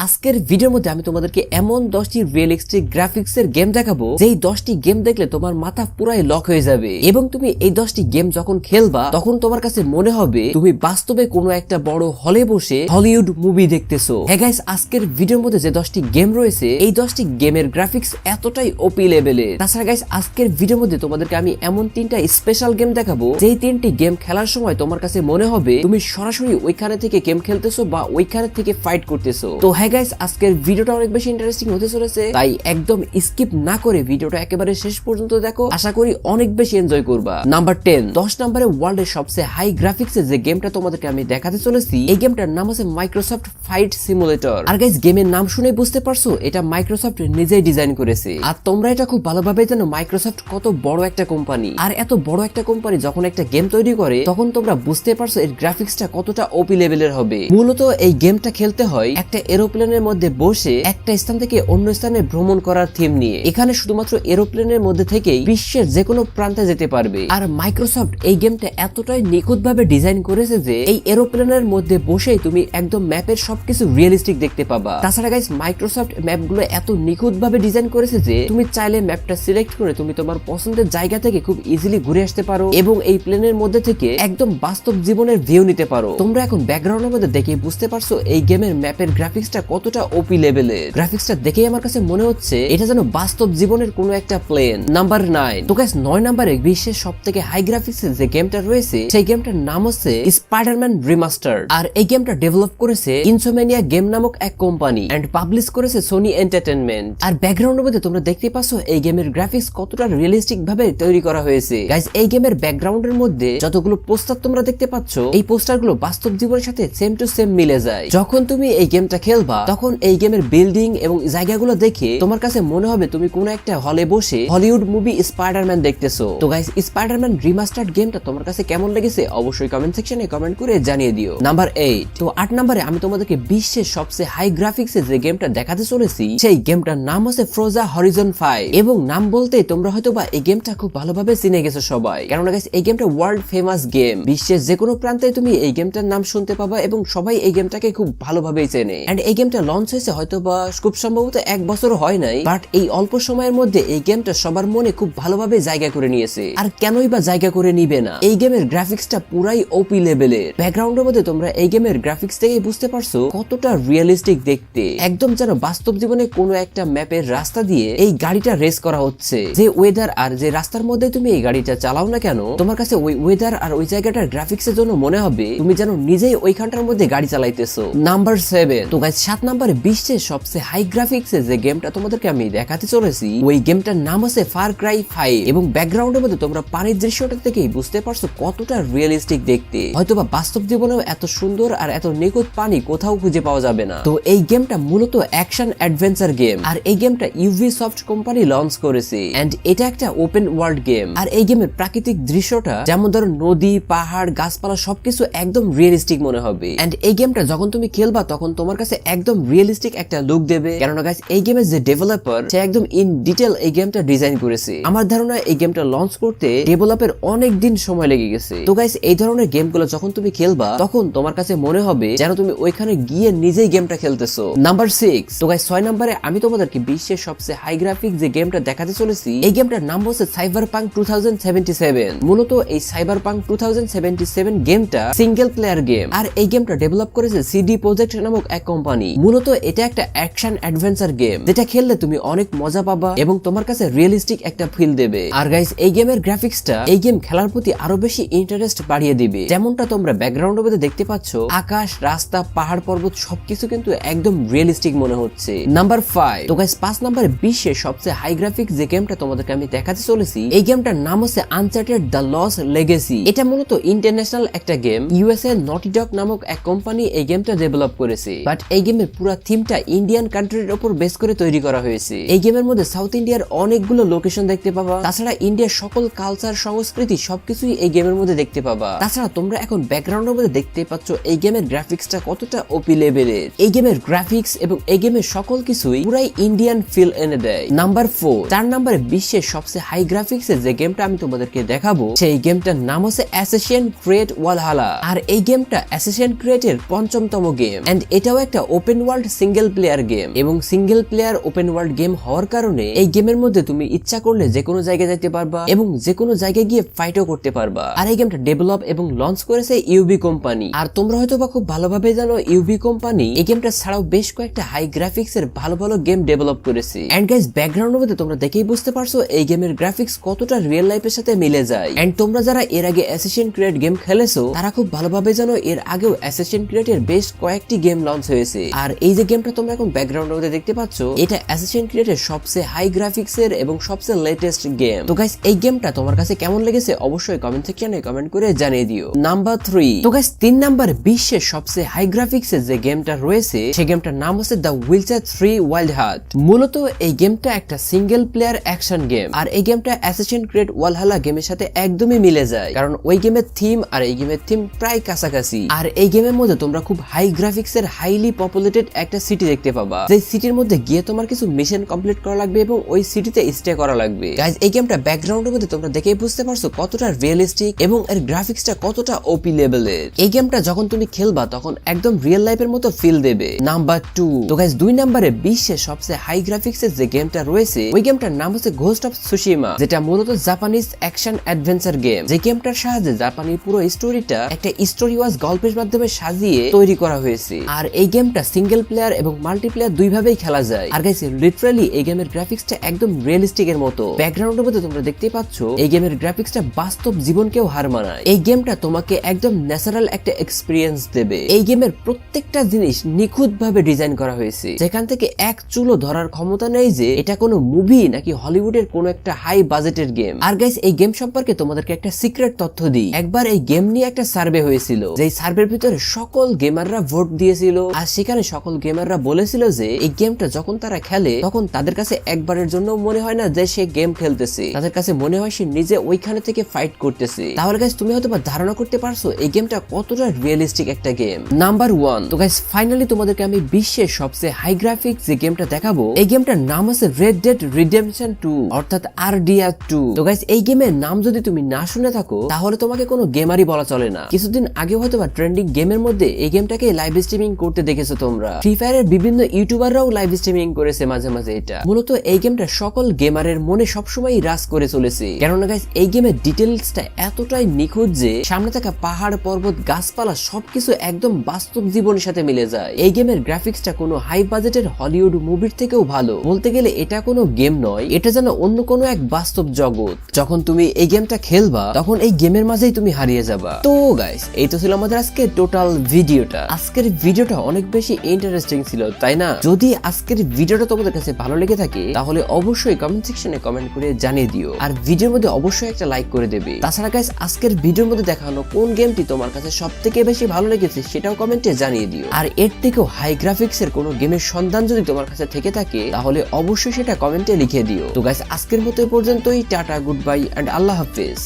আজকের ভিডিওর মধ্যে আমি তোমাদেরকে এমন 10টি রিয়েলিস্টিক গ্রাফিক্সের গেম দেখাবো যেই 10টি গেম দেখলে তোমার মাথা পুরাই লক হয়ে যাবে এবং তুমি এই 10টি গেম যখন খেলবা তখন তোমার কাছে মনে হবে তুমি বাস্তবে কোনো একটা বড় হলে বসে হলিউড মুভি দেখতেছো। হ্যাঁ গাইস, আজকের ভিডিওর মধ্যে যে 10টি গেম রয়েছে এই 10টি গেমের গ্রাফিক্স এতটাই ওপি লেভেলের। তাছাড়া গাইস, আজকের ভিডিওর মধ্যে তোমাদেরকে আমি এমন 3টা স্পেশাল গেম দেখাবো যেই 3টি গেম খেলার সময় তোমার কাছে মনে হবে তুমি সরাসরি ওইখানে থেকে গেম খেলতেছো বা ওইখানে থেকে ফাইট করতেছো। তো হ্যাঁ গাইস, আজকের ভিডিওটা অনেক বেশি ইন্টারেস্টিং হতে চলেছে, তাই একদম স্কিপ না করে ভিডিওটা একেবারে শেষ পর্যন্ত দেখো। আশা করি অনেক বেশি এনজয় করবা। নাম্বার 10, 10 নম্বরে ওয়ার্ল্ডের সবচেয়ে হাই গ্রাফিক্সের যে গেমটা তোমাদেরকে আমি দেখাতে চলেছি এই গেমটার নাম আছে মাইক্রোসফট ফাইট সিমুলেটর। আর গাইস, গেমের নাম শুনে বুঝতে পারছো এটা মাইক্রোসফট নিজেই ডিজাইন করেছে। আর তোমরা এটা খুব ভালোভাবে জানো মাইক্রোসফট কত বড় একটা কোম্পানি। আর এত বড় একটা কোম্পানি যখন একটা গেম তৈরি করে তখন তোমরা বুঝতে পারছো এর গ্রাফিক্সটা কতটা ওপি লেভেলের হবে। মূলত এই গেমটা খেলতে হয় একটা এরোপ্লেনের মধ্যে বসে একটা স্থান থেকে অন্য স্থানে ভ্রমণ করার থিম নিয়ে। এখানে শুধুমাত্র এরোপ্লেনের মধ্যে থেকেই বিশ্বের যে কোনো প্রান্তে যেতে পারবে। আর মাইক্রোসফট এই গেমটা এতটাই নিখুঁত ভাবে ডিজাইন করেছে যে এই এরোপ্লেনের মধ্যে বসেই তুমি একদম ম্যাপের সবকিছু রিয়েলিস্টিক দেখতে পাবা। তাছাড়া গাইস, মাইক্রোসফট ম্যাপগুলো এত নিখুঁত ভাবে ডিজাইন করেছে যে তুমি চাইলে ম্যাপটা সিলেক্ট করে তুমি তোমার পছন্দের জায়গা থেকে খুব ইজিলি ঘুরে আসতে পারো এবং এই প্লেনের মধ্যে থেকে একদম বাস্তব জীবনের ভিউ নিতে পারো। তোমরা এখন ব্যাকগ্রাউন্ডের মধ্যে দেখে বুঝতে পারছো এই গেমের ম্যাপের গ্রাফিক্সটা কতটা ওপি লেভেলের। গ্রাফিক্সটা দেখেই আমার কাছে মনে হচ্ছে এটা যেন বাস্তব জীবনের কোনো একটা প্লেন। নাম্বার 9, তো গাইস 9 নম্বরে বিশ্বের সবথেকে হাই গ্রাফিক্সের যে গেমটা রয়েছে সেই গেমটার নাম হচ্ছে স্পাইডারম্যান রিমাস্টার্ড। আর এই গেমটা ডেভেলপ করেছে ইনসোমেনিয়া গেম নামক এক কোম্পানি এন্ড পাবলিশ করেছে সোনি এন্টারটেইনমেন্ট। আর ব্যাকগ্রাউন্ডের মধ্যে তোমরা দেখতে পাচ্ছ এই গেমের গ্রাফিক্স কতটা রিয়েলিস্টিক ভাবে তৈরি করা হয়েছে। গাইস, এই গেমের ব্যাকগ্রাউন্ডের মধ্যে যতগুলো পোস্টার তোমরা দেখতে পাচ্ছ এই পোস্টারগুলো বাস্তব জীবনের সাথে সেম টু সেম মিলে যায়। যখন তুমি এই গেমটা খেলবা তখন এই গেমের বিল্ডিং এবং জায়গাগুলো দেখে তোমার কাছে মনে হবে তুমি কোনো একটা হলে বসে হলিউড মুভি স্পাইডারম্যান দেখতেছো। তো গাইস, স্পাইডারম্যান রিমাস্টার্ড গেমটা তোমার কাছে কেমন লেগেছে অবশ্যই কমেন্ট সেকশনে কমেন্ট করে জানিয়ে দিও। নাম্বার 8, তো 8 নম্বরে আমি তোমাদেরকে বিশ্বের সবচেয়ে হাই গ্রাফিক্সে যে গেমটা দেখাতে চলেছি সেই গেমটার নাম হচ্ছে ফ্রোজা হরিজন 5 এবং নাম বলতে তোমরা হয়তোবা এই গেমটা খুব ভালোভাবে চিনে গেছো সবাই, কারণ গাইস এই গেমটা ওয়ার্ল্ড ফেমাস গেম। বিশ্বের যে কোনো প্রান্তে তুমি এই গেমটার নাম শুনতে পাবা এবং সবাই এই গেমটাকে খুব ভালোভাবেই চেনে। এন্ড এই গেমটা লঞ্চ হয়েছে হয়তোবা খুব সম্ভবত 1 বছর হয় নাই, বাট এই অল্প সময়ের মধ্যে এই গেমটা সবার মনে খুব ভালোভাবে জায়গা করে নিয়েছে। আর কেনই বা জায়গা করে নিবে না, এই গেমের গ্রাফিক্সটা পুরাই ওপি লেভেলের। ব্যাকগ্রাউন্ডের মধ্যে তোমরা এই গেমের গ্রাফিক্স থেকেই বুঝতে পারছো কতটা রিয়েলিস্টিক দেখতে। একদম যেন বাস্তব জীবনে কোনো একটা ম্যাপের রাস্তা দিয়ে এই গাড়িটা রেস করা হচ্ছে। যে ওয়েদার আর যে রাস্তার মধ্যে তুমি এই গাড়িটা চালাও না কেন তোমার কাছে ওই ওয়েদার আর ওই জায়গাটার গ্রাফিক্সের জন্য মনে হবে তুমি যেন নিজেই ওইখানটার মধ্যে গাড়ি চালাইতেছো। নাম্বার 7, তো গাইস 7 নম্বরে বিশ্বের সবচেয়ে হাই গ্রাফিক্সে যে গেমটা তোমাদেরকে আমি দেখাতে চলেছি ওই গেমটার নাম আছে ফার ক্রাই 5 এবং ব্যাকগ্রাউন্ডের মধ্যে তোমরা পানির দৃশ্যটা থেকেই বুঝতে পারছো কতটা রিয়েলিস্টিক দেখতে। হয়তোবা বাস্তব জীবনেও এত সুন্দর আর এত নিখুঁত পানি কোথাও খুঁজে পাওয়া যাবে না। তো এই গেমটা মূলত অ্যাকশন অ্যাডভেঞ্চার গেম আর এই গেমটা ইউবিসফট কোম্পানি লঞ্চ করেছে এন্ড এটা একটা ওপেন ওয়ার্ল্ড গেম। আর এই গেমের প্রাকৃতিক দৃশ্যটা যেমন ধরো নদী, পাহাড়, গাছপালা সবকিছু একদম রিয়েলিস্টিক মনে হবে। এন্ড এই গেমটা যখন তুমি খেলবা তখন তোমার কাছে একদম রিয়েলিস্টিক একটা লুক দেবে, কেননা গাইস এই গেমের যে ডেভেলপার সে একদম ইন ডিটেল এই গেমটা ডিজাইন করেছে। আমার ধারণা এই গেমটা লঞ্চ করতে ডেভেলপের অনেক দিন সময় লেগে গেছে। তো গাইস, এই ধরনের গেমগুলো যখন তুমি খেলবা তখন তোমার কাছে মনে হবে যেন তুমি ওইখানে গিয়ে নিজেই গেমটা খেলতেছো। নাম্বার 6, তো গাইস 6 নম্বরে আমি তোমাদেরকে বিশ্বের সবচেয়ে হাই গ্রাফিক যে গেমটা দেখাতে চলেছি এই গেমটার নাম হচ্ছে সাইবারপাঙ্ক 2077। মূলত এই সাইবারপাঙ্ক 2077 গেমটা সিঙ্গেল প্লেয়ার গেম আর এই গেমটা ডেভেলপ করেছে সিডি প্রজেক্ট নামক এক কোম্পানি। মূলত এটা একটা অ্যাকশন অ্যাডভেঞ্চার গেম যেটা খেললে তুমি অনেক মজা পাবা এবং তোমার কাছে রিয়েলিস্টিক একটা ফিল দেবে। আর গাইস এই গেমের গ্রাফিক্সটা এই গেম খেলার প্রতি আরো বেশি ইন্টারেস্ট বাড়িয়ে দিবে। যেমনটা তোমরা ব্যাকগ্রাউন্ডের মধ্যে দেখতে পাচ্ছ আকাশ, রাস্তা, পাহাড়, পর্বত সবকিছু কিন্তু একদম রিয়েলিস্টিক মনে হচ্ছে। নাম্বার 5, তো গাইস 5 নম্বরে বিশ্বের সবচেয়ে হাই গ্রাফিক যে গেমটা তোমাদেরকে আমি দেখাতে চলেছি এই গেমটার নাম হচ্ছে আনচার্টেড দ্য লস্ট লেগেসি। এটা মূলত ইন্টারন্যাশনাল একটা গেম। ইউএসএ নটি ডগ নামক এক কোম্পানি এই গেমটা ডেভেলপ করেছে, বাট এই গেমের পুরো থিমটা ইন্ডিয়ান কান্ট্রির উপর বেস করে তৈরি করা হয়েছে। এই গেমের মধ্যে সাউথ ইন্ডিয়ার অনেকগুলো লোকেশন দেখতে পাবা। তাছাড়া ইন্ডিয়ার সকল কালচার, সংস্কৃতি সবকিছুই এই গেমের মধ্যে দেখতে পাবা। তাছাড়া তোমরা এখন ব্যাকগ্রাউন্ডের মধ্যে দেখতে পাচ্ছ এই গেমের গ্রাফিক্সটা কতটা ওপি লেভেলের। এই গেমের গ্রাফিক্স এবং এই গেমের সকল কিছুই পুরাই ইন্ডিয়ান ফিল এনে দেয়। নাম্বার 4, 4 নম্বরে বিশ্বের সবচেয়ে হাই গ্রাফিক্সের যে গেমটা আমি তোমাদেরকে দেখাবো সেই গেমটার নাম হচ্ছে অ্যাসাসিন ক্রিড ওয়ালহালা। আর এই গেমটা অ্যাসাসিন ক্রিডের 5ম গেম এন্ড এটাও একটা open world single player game এবং single player open world game হওয়ার কারণে এই গেমের মধ্যে তুমি ইচ্ছা করলে যে কোনো জায়গায় যেতে পারবা এবং যে কোনো জায়গায় গিয়ে ফাইটও করতে পারবা। আর এই গেমটা ডেভেলপ এবং লঞ্চ করেছে ইউবি কোম্পানি। আর তোমরা হয়তো বা খুব ভালোভাবে জানো ইউবি কোম্পানি এই গেমটা ছাড়াও বেশ কয়েকটা হাই গ্রাফিক্স এর ভালো ভালো গেম ডেভেলপ করেছে। এন্ড গাইস ব্যাকগ্রাউন্ডের মধ্যে তোমরা দেখেই বুঝতে পারছো এই গেমের গ্রাফিক্স কতটা রিয়েল লাইফের সাথে মিলে যায়। এন্ড তোমরা যারা এর আগে অ্যাসাসিন ক্রিড গেম খেলেছো তারা খুব ভালোভাবে জানো এর আগেও অ্যাসাসিন ক্রিডের বেশ কয়েকটি গেম লঞ্চ হয়েছে। আর এই যে গেমটা তোমরা এখন ব্যাকগ্রাউন্ডের মধ্যে দেখতে পাচ্ছ এটা অ্যাসাসিন ক্রিডের সবচেয়ে হাই গ্রাফিক্স এর এবং সবচেয়ে লেটেস্ট গেম। তো গাইস এই গেমটা তোমার কাছে কেমন লেগেছে অবশ্যই কমেন্ট সেকশনে কমেন্ট করে জানিয়ে দিও। নাম্বার 3, তো গাইস 3 নাম্বার বিশ্বের সবচেয়ে হাই গ্রাফিক্স এর যে গেমটা রয়েছে সেই গেমটার নাম হচ্ছে দ্য উইচার 3 ওয়াইল্ড হার্ট। মূলত এই গেমটা একটা সিঙ্গেল প্লেয়ার অ্যাকশন গেম। আর এই গেমটা অ্যাসাসিন ক্রিড ওয়ালহালা গেমের সাথে একদমই মিলে যায়, কারণ ওই গেমের থিম আর এই গেমের থিম প্রায় কাছাকাছি। আর এই গেমের মধ্যে তোমরা খুব হাই গ্রাফিক্স এর হাইলি পপুলেটেড একটা সিটি দেখতে পাবা, যে সিটির মধ্যে গিয়ে তোমার কিছু মিশন কমপ্লিট করা লাগবে এবং ওই সিটিতে স্টে করা লাগবে। গাইস এই গেমটা ব্যাকগ্রাউন্ডের মধ্যে তোমরা দেখেই বুঝতে পারছো কতটা রিয়েলিস্টিক এবং এর গ্রাফিক্সটা কতটা ওপি লেভেলের। এই গেমটা যখন তুমি খেলবা তখন একদম রিয়েল লাইফের মতো ফিল দেবে। নাম্বার 2, তো গাইস 2 নম্বরে বিশ্বের সবচেয়ে হাই গ্রাফিক্স এর যে গেমটা রয়েছে ওই গেমটার নাম হচ্ছে ঘোস্ট অফ সুশিমা, যেটা মূলত জাপানিজ অ্যাকশন অ্যাডভেঞ্চার গেম। যে গেমটার সাহায্যে জাপানি পুরো স্টোরিটা একটা স্টোরি ওয়াজ গল্পের মাধ্যমে সাজিয়ে তৈরি করা হয়েছে। আর এই গেমটা সিঙ্গেল প্লেয়ার এবং মাল্টিপ্লেয়ার দুইভাবেই খেলা যায়। আর গাইস লিটারালি এই গেমের গ্রাফিক্সটা একদম রিয়েলিস্টিক এর মতো। ব্যাকগ্রাউন্ডের মধ্যে তোমরা দেখতে পাচ্ছ এই গেমের গ্রাফিক্সটা বাস্তব জীবনকেও হার মানায়। এই গেমটা তোমাকে একদম ন্যাচারাল একটা এক্সপেরিয়েন্স দেবে। এই গেমের প্রত্যেকটা জিনিস নিখুঁত ভাবে ডিজাইন করা হয়েছে, যেখান থেকে এক চুলো ধরার ক্ষমতা নেই যে এটা কোনো মুভি নাকি হলিউডের কোনো একটা হাই বাজেটের গেম। আর গাইস এই গেম সম্পর্কে তোমাদেরকে একটা সিক্রেট তথ্য দিই। একবার এই গেম নিয়ে একটা সার্ভে হয়েছিল, যেই সার্ভের ভিতরে সকল গেমাররা ভোট দিয়েছিল। আর সেখানে সকল গেমাররা বলেছিল যে এই গেমটা যখন তারা খেলে তখন তাদের কাছে একবারের জন্য মনে হয় না যে সে গেম খেলতেছে, তাদের কাছে মনে হয় সে নিজে ওইখানে থেকে ফাইট করতেছে। তাহলে গাইস তুমি হয়তো ধারণা করতে পারছো এই গেমটা কতটা রিয়েলিস্টিক একটা গেম। নাম্বার 1, তো গাইস ফাইনালি তোমাদেরকে আমি বিশ্বের সবচেয়ে হাই গ্রাফিক্স যে গেমটা দেখাবো এই গেমটার নাম আছে রেড ডেড রিডেম্পশন 2 অর্থাৎ RDR 2। তো গাইস এই গেমের নাম যদি তুমি না শুনে থাকো তাহলে তোমাকে কোনো গেমারই বলা চলে না। কিছুদিন আগে হয়তো বা ট্রেন্ডিং গেমের মধ্যে এই গেমটাকে লাইভ স্ট্রিমিং করতে দেখেছো তোমরা। ফ্রি ফায়ারের বিভিন্ন ইউটিউবাররাও লাইভ স্ট্রিমিং করেছে মাঝে মাঝে। এটা মূলত এই গেমটা সকল গেমারের মনে সবসময় রাজ করে চলেছে, কেননা গাইস এই গেমের ডিটেইলসটা এতটাই নিখুঁত যে সামনে থাকা পাহাড় পর্বত গাছপালা সবকিছু একদম বাস্তব জীবনের সাথে মিলে যায়। এই গেমের গ্রাফিক্সটা কোনো হাই বাজেটের হলিউড মুভির থেকেও ভালো। বলতে গেলে এটা কোনো গেম নয়, এটা যেন অন্য কোনো এক বাস্তব জগৎ। যখন তুমি এই গেমটা খেলবা তখন এই গেমের মাঝেই তুমি হারিয়ে যাবা। তো গাইস এই তো ছিল আমাদের আজকে টোটাল ভিডিওটা। আজকের ভিডিওটা অনেক বেশি ইন্টারেস্টিং ছিল, তাই না? যদি আজকের ভিডিওটা তোমাদের কাছে ভালো লেগে থাকে তাহলে অবশ্যই কমেন্ট সেকশনে কমেন্ট করে জানিয়ে দিও। আর ভিডিওর মধ্যে অবশ্যই একটা লাইক করে দেবে। তাছাড়া গাইস আজকের ভিডিওর মধ্যে দেখানো কোন গেমটি তোমার কাছে সবথেকে বেশি ভালো লেগেছে সেটাও কমেন্টে জানিয়ে দিও। আর এর থেকেও হাই গ্রাফিক্স এর কোনো গেমের সন্ধান যদি তোমার কাছে থেকে থাকে তাহলে অবশ্যই সেটা কমেন্টে লিখে দিও। তো গাইস আজকের মতো এই পর্যন্তই। টাটা, গুড বাই এন্ড আল্লাহ হাফেজ।